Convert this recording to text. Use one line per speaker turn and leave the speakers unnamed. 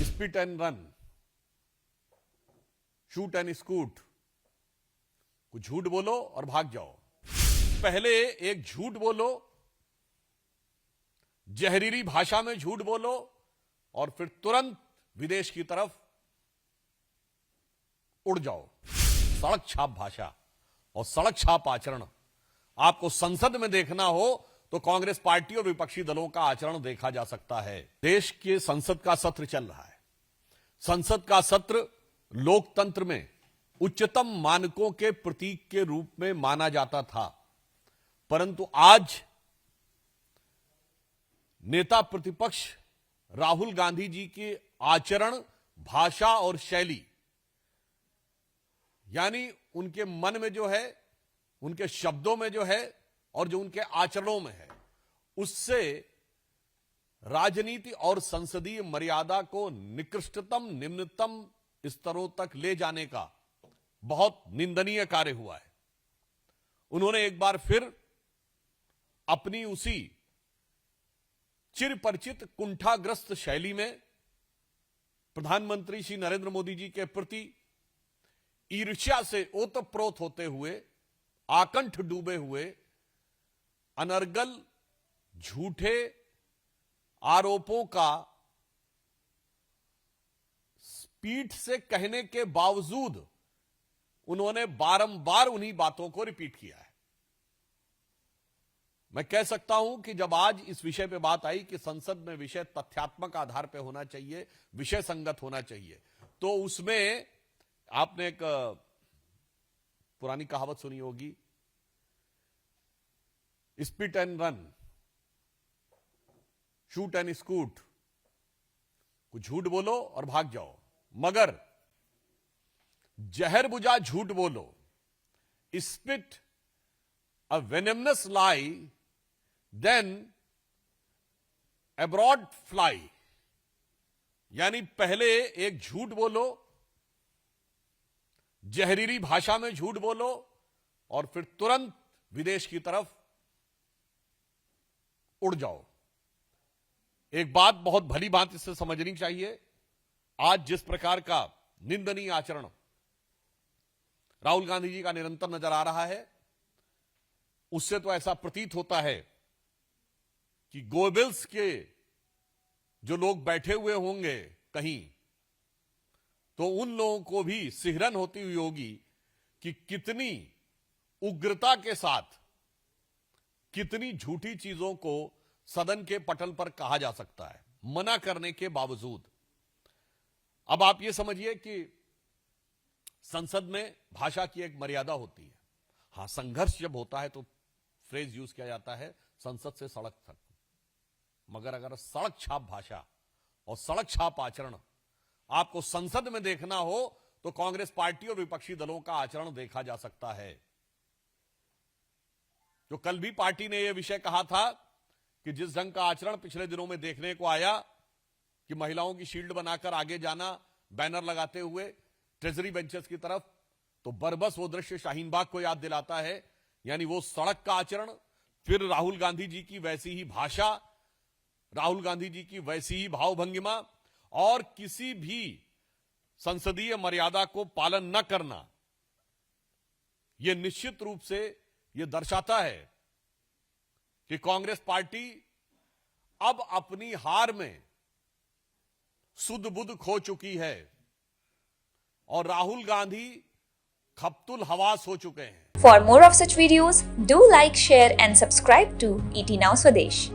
Spit and run, shoot and scoot, कुछ झूठ बोलो और भाग जाओ। पहले एक झूठ बोलो, जहरीली भाषा में झूठ बोलो और फिर तुरंत विदेश की तरफ उड़ जाओ। सड़क छाप भाषा और सड़क छाप आचरण आपको संसद में देखना हो तो कांग्रेस पार्टी और विपक्षी दलों का आचरण देखा जा सकता है। देश के संसद का सत्र चल रहा है। संसद का सत्र लोकतंत्र में उच्चतम मानकों के प्रतीक के रूप में माना जाता था, परंतु आज नेता प्रतिपक्ष राहुल गांधी जी के आचरण, भाषा और शैली, यानी उनके मन में जो है, उनके शब्दों में जो है और जो उनके आचरणों में है, उससे राजनीति और संसदीय मर्यादा को निकृष्टतम निम्नतम स्तरों तक ले जाने का बहुत निंदनीय कार्य हुआ है। उन्होंने एक बार फिर अपनी उसी चिरपरिचित कुंठाग्रस्त शैली में प्रधानमंत्री श्री नरेंद्र मोदी जी के प्रति ईर्ष्या से ओतप्रोत होते हुए, आकंठ डूबे हुए, अनर्गल झूठे आरोपों का पीठ से कहने के बावजूद उन्होंने बारंबार उन्हीं बातों को रिपीट किया है। मैं कह सकता हूं कि जब आज इस विषय पे बात आई कि संसद में विषय तथ्यात्मक आधार पे होना चाहिए, विषय संगत होना चाहिए, तो उसमें आपने एक पुरानी कहावत सुनी होगी, spit and run, shoot and scoot, कुछ झूठ बोलो और भाग जाओ, मगर जहर बुझा झूठ बोलो, स्पिट अ वेनेमस लाई, देन अब्रॉड फ्लाई। यानी पहले एक झूठ बोलो, जहरीली भाषा में झूठ बोलो और फिर तुरंत विदेश की तरफ उड़ जाओ। एक बात बहुत भली बात इससे समझनी चाहिए, आज जिस प्रकार का निंदनीय आचरण राहुल गांधी जी का निरंतर नजर आ रहा है, उससे तो ऐसा प्रतीत होता है कि गोबेल्स के जो लोग बैठे हुए होंगे कहीं, तो उन लोगों को भी सिहरन होती हुई होगी कि कितनी उग्रता के साथ कितनी झूठी चीजों को सदन के पटल पर कहा जा सकता है, मना करने के बावजूद। अब आप ये समझिए कि संसद में भाषा की एक मर्यादा होती है। हां, संघर्ष जब होता है तो फ्रेज यूज किया जाता है संसद से सड़क तक, मगर अगर सड़क छाप भाषा और सड़क छाप आचरण आपको संसद में देखना हो तो कांग्रेस पार्टी और विपक्षी दलों का आचरण देखा जा सकता है। जो कल भी पार्टी ने यह विषय कहा था कि जिस ढंग का आचरण पिछले दिनों में देखने को आया कि महिलाओं की शील्ड बनाकर आगे जाना, बैनर लगाते हुए ट्रेजरी बेंचेस की तरफ, तो बरबस वो दृश्य शाहीन बाग को याद दिलाता है। यानी वो सड़क का आचरण, फिर राहुल गांधी जी की वैसी ही भाषा, राहुल गांधी जी की वैसी ही भावभंगिमा और किसी भी संसदीय मर्यादा को पालन न करना, यह निश्चित रूप से यह दर्शाता है कि कांग्रेस पार्टी अब अपनी हार में सुध बुध खो चुकी है और राहुल गांधी खप्तुल हवास हो चुके हैं।
For more of such videos, do like, share and subscribe to ET Now Swadesh.